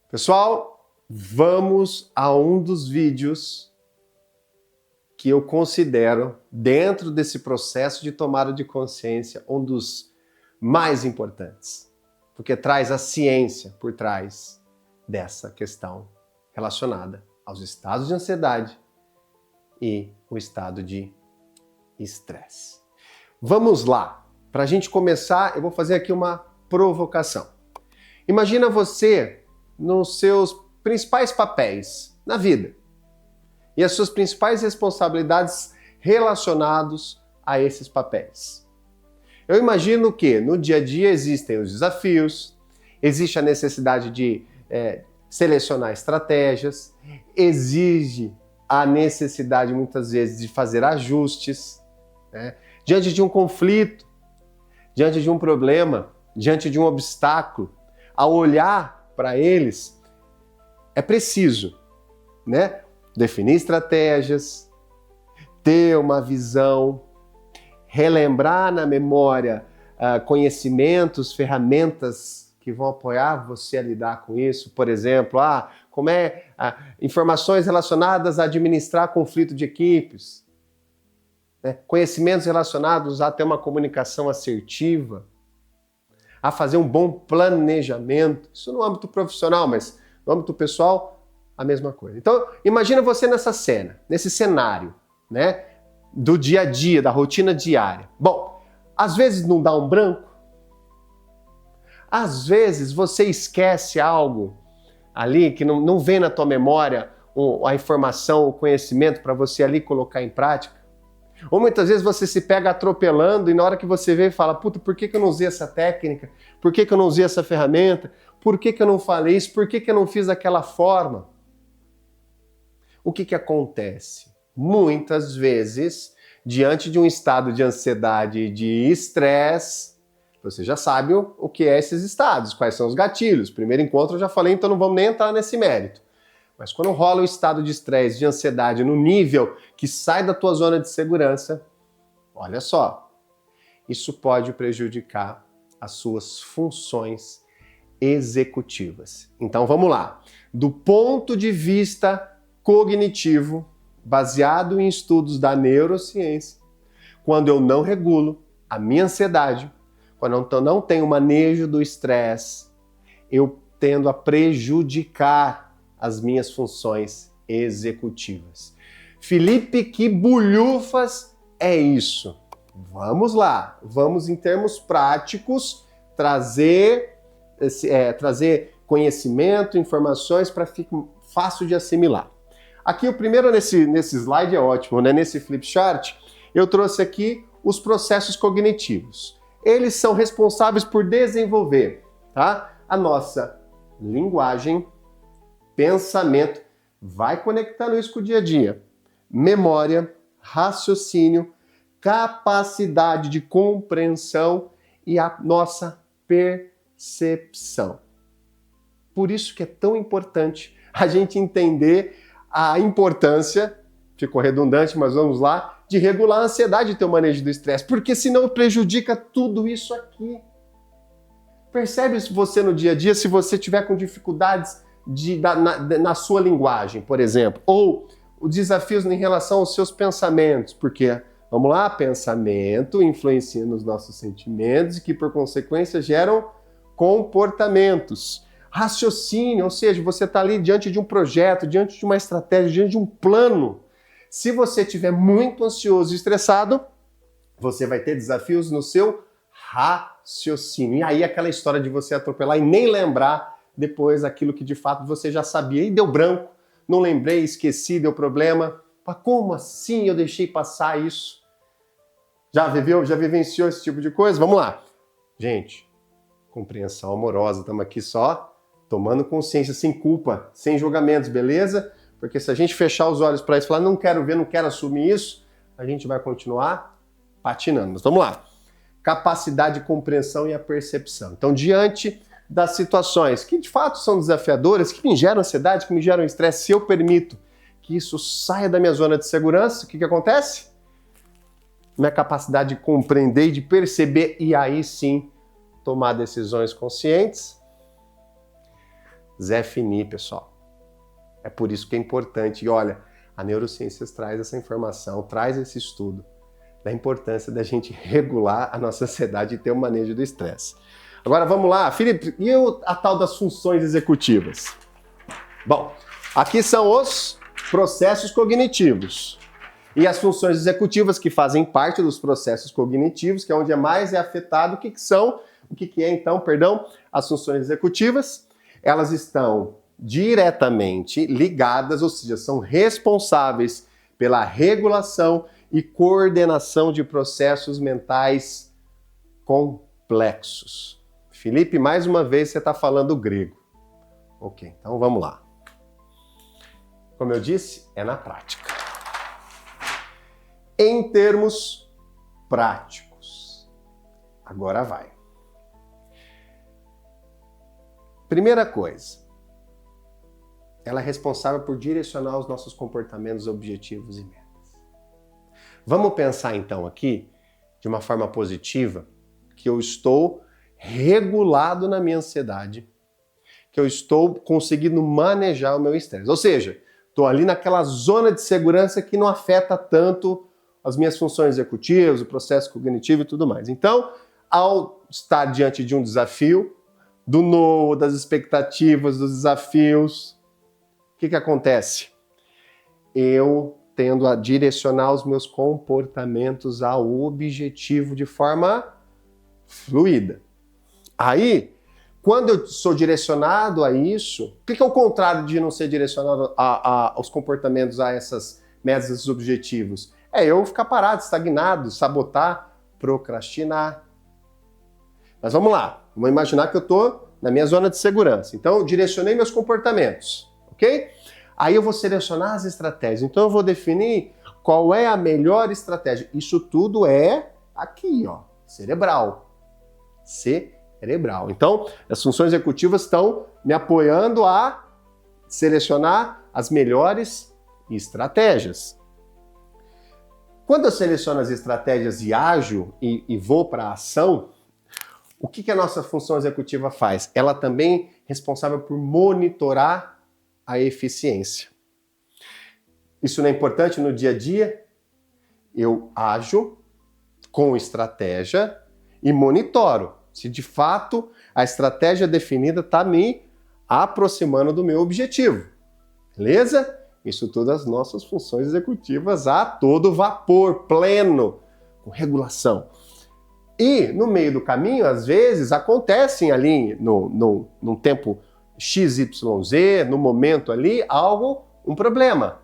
Pessoal, vamos a um dos vídeos que eu considero, dentro desse processo de tomada de consciência, um dos mais importantes, porque traz a ciência por trás dessa questão relacionada aos estados de ansiedade e o estado de estresse. Vamos lá. Para a gente começar, eu vou fazer aqui uma provocação. Imagina você nos seus principais papéis na vida e as suas principais responsabilidades relacionadas a esses papéis. Eu imagino que no dia a dia existem os desafios, existe a necessidade de selecionar estratégias, exige a necessidade muitas vezes de fazer ajustes, né? Diante de um conflito, diante de um problema, diante de um obstáculo, ao olhar para eles, é preciso, né, definir estratégias, ter uma visão, relembrar na memória conhecimentos, ferramentas que vão apoiar você a lidar com isso. Por exemplo, informações relacionadas a administrar conflito de equipes, né? Conhecimentos relacionados a ter uma comunicação assertiva, a fazer um bom planejamento. Isso no âmbito profissional, mas no âmbito pessoal, a mesma coisa. Então, imagina você nessa cena, nesse cenário, né, do dia a dia, da rotina diária. Bom, às vezes não dá um branco, às vezes você esquece algo ali que não vem na tua memória a informação, o conhecimento para você ali colocar em prática. Ou muitas vezes você se pega atropelando e na hora que você vê, fala, puta, por que eu não usei essa técnica? Por que eu não usei essa ferramenta? Por que eu não falei isso? Por que eu não fiz daquela forma? O que acontece? Muitas vezes, diante de um estado de ansiedade e de estresse, você já sabe o que é esses estados, quais são os gatilhos. Primeiro encontro eu já falei, então não vamos nem entrar nesse mérito. Mas quando rola o estado de estresse, de ansiedade no nível que sai da tua zona de segurança, olha só, isso pode prejudicar as suas funções executivas. Então vamos lá. Do ponto de vista cognitivo, baseado em estudos da neurociência, quando eu não regulo a minha ansiedade, quando eu não tenho manejo do estresse, eu tendo a prejudicar as minhas funções executivas. Felipe, que bulhufas é isso? Vamos lá, vamos em termos práticos trazer conhecimento, informações para ficar fácil de assimilar. Aqui o primeiro nesse slide é ótimo, né? Nesse flipchart eu trouxe aqui os processos cognitivos. Eles são responsáveis por desenvolver, tá, a nossa linguagem, pensamento, vai conectando isso com o dia a dia. Memória, raciocínio, capacidade de compreensão e a nossa percepção. Por isso que é tão importante a gente entender a importância, ficou redundante, mas vamos lá, de regular a ansiedade e ter o manejo do estresse, porque senão prejudica tudo isso aqui. Percebe você no dia a dia, se você tiver com dificuldades na sua linguagem, por exemplo, ou os desafios em relação aos seus pensamentos, porque, vamos lá, pensamento influencia nos nossos sentimentos e que, por consequência, geram comportamentos. Raciocínio, ou seja, você está ali diante de um projeto, diante de uma estratégia, diante de um plano. Se você estiver muito ansioso e estressado, você vai ter desafios no seu raciocínio. E aí aquela história de você atropelar e nem lembrar depois aquilo que de fato você já sabia e deu branco, não lembrei, esqueci, deu problema. Mas como assim eu deixei passar isso? Já viveu, já vivenciou esse tipo de coisa? Vamos lá. Gente, compreensão amorosa, estamos aqui só tomando consciência, sem culpa, sem julgamentos, beleza? Porque se a gente fechar os olhos para isso e falar, não quero ver, não quero assumir isso, a gente vai continuar patinando. Mas vamos lá. Capacidade de compreensão e a percepção. Então, diante das situações que de fato são desafiadoras, que me geram ansiedade, que me geram estresse, se eu permito que isso saia da minha zona de segurança, o que acontece? Minha capacidade de compreender e de perceber e aí sim tomar decisões conscientes Zé Fini, pessoal. É por isso que é importante. E olha, a neurociências traz essa informação, traz esse estudo da importância da gente regular a nossa ansiedade e ter um manejo do estresse. Agora vamos lá, Felipe, e a tal das funções executivas? Bom, aqui são os processos cognitivos. E as funções executivas que fazem parte dos processos cognitivos, que é onde mais é afetado, o que é então, as funções executivas? Elas estão diretamente ligadas, ou seja, são responsáveis pela regulação e coordenação de processos mentais complexos. Felipe, mais uma vez você está falando grego. Ok, então vamos lá. Como eu disse, é na prática. Em termos práticos. Agora vai. Primeira coisa, ela é responsável por direcionar os nossos comportamentos, objetivos e metas. Vamos pensar então aqui, de uma forma positiva, que eu estou regulado na minha ansiedade, que eu estou conseguindo manejar o meu estresse. Ou seja, estou ali naquela zona de segurança que não afeta tanto as minhas funções executivas, o processo cognitivo e tudo mais. Então, ao estar diante de um desafio, do novo, das expectativas, dos desafios, o que acontece? Eu tendo a direcionar os meus comportamentos ao objetivo de forma fluida. Aí, quando eu sou direcionado a isso, o que é o contrário de não ser direcionado aos comportamentos, a essas metas, esses objetivos? É eu ficar parado, estagnado, sabotar, procrastinar. Mas vamos lá, vamos imaginar que eu estou na minha zona de segurança. Então, eu direcionei meus comportamentos, ok? Aí eu vou selecionar as estratégias. Então, eu vou definir qual é a melhor estratégia. Isso tudo é aqui, ó, cerebral. Cerebral. Então, as funções executivas estão me apoiando a selecionar as melhores estratégias. Quando eu seleciono as estratégias e ajo e vou para a ação, o que a nossa função executiva faz? Ela também é responsável por monitorar a eficiência. Isso não é importante no dia a dia? Eu ajo com estratégia e monitoro se de fato a estratégia definida está me aproximando do meu objetivo. Beleza? Isso tudo as nossas funções executivas a todo vapor, pleno, com regulação. E no meio do caminho, às vezes, acontecem ali num tempo XYZ, no momento ali, um problema.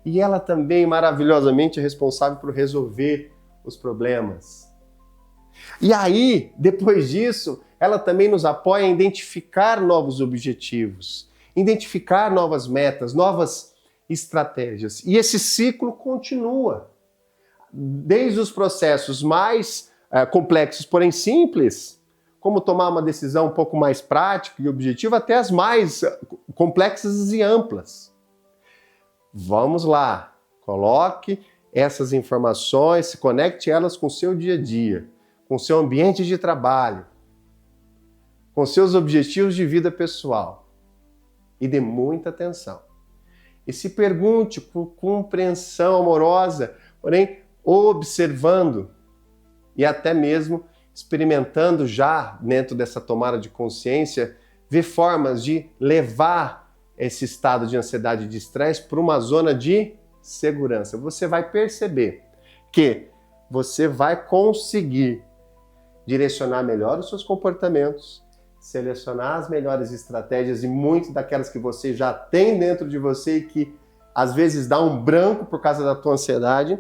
E ela também maravilhosamente é responsável por resolver os problemas. E aí, depois disso, ela também nos apoia a identificar novos objetivos, identificar novas metas, novas estratégias. E esse ciclo continua. Desde os processos mais complexos, porém simples, como tomar uma decisão um pouco mais prática e objetiva, até as mais complexas e amplas. Vamos lá, coloque essas informações, se conecte elas com o seu dia a dia, com o seu ambiente de trabalho, com seus objetivos de vida pessoal. E dê muita atenção. E se pergunte com compreensão amorosa, porém observando e até mesmo experimentando já dentro dessa tomada de consciência, ver formas de levar esse estado de ansiedade e de estresse para uma zona de segurança. Você vai perceber que você vai conseguir direcionar melhor os seus comportamentos, selecionar as melhores estratégias e muitas daquelas que você já tem dentro de você e que às vezes dá um branco por causa da tua ansiedade,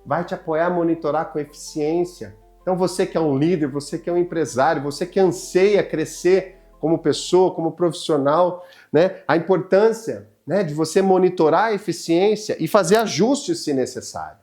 vai te apoiar a monitorar com eficiência. Então você que é um líder, você que é um empresário, você que anseia crescer como pessoa, como profissional, né? A importância, né, de você monitorar a eficiência e fazer ajustes se necessário.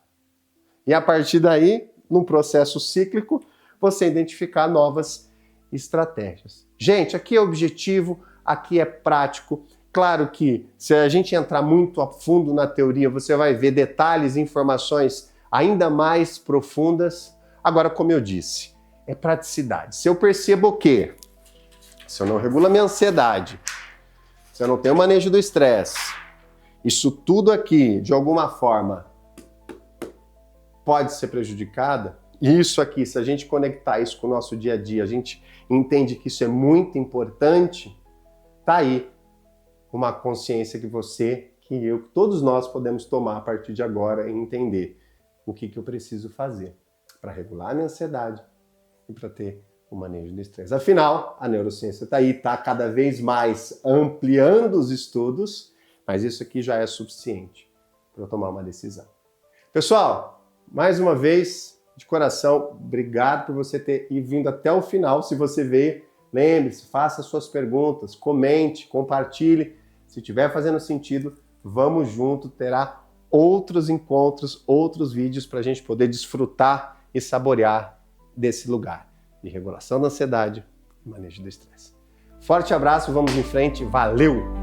E a partir daí, num processo cíclico, você identificar novas estratégias. Gente, aqui é objetivo, aqui é prático. Claro que se a gente entrar muito a fundo na teoria, você vai ver detalhes e informações ainda mais profundas. Agora, como eu disse, é praticidade. Se eu percebo que, se eu não regulo a minha ansiedade, você não tem o manejo do estresse, isso tudo aqui, de alguma forma, pode ser prejudicada, e isso aqui, se a gente conectar isso com o nosso dia a dia, a gente entende que isso é muito importante, tá aí uma consciência que você, que eu, que todos nós podemos tomar a partir de agora e entender o que eu preciso fazer para regular a minha ansiedade e para ter o manejo do estresse. Afinal, a neurociência está aí, está cada vez mais ampliando os estudos, mas isso aqui já é suficiente para eu tomar uma decisão. Pessoal, mais uma vez, de coração, obrigado por você ter vindo até o final. Se você veio, lembre-se, faça suas perguntas, comente, compartilhe. Se estiver fazendo sentido, vamos junto, terá outros encontros, outros vídeos para a gente poder desfrutar e saborear desse lugar de regulação da ansiedade e manejo do estresse. Forte abraço, vamos em frente, valeu!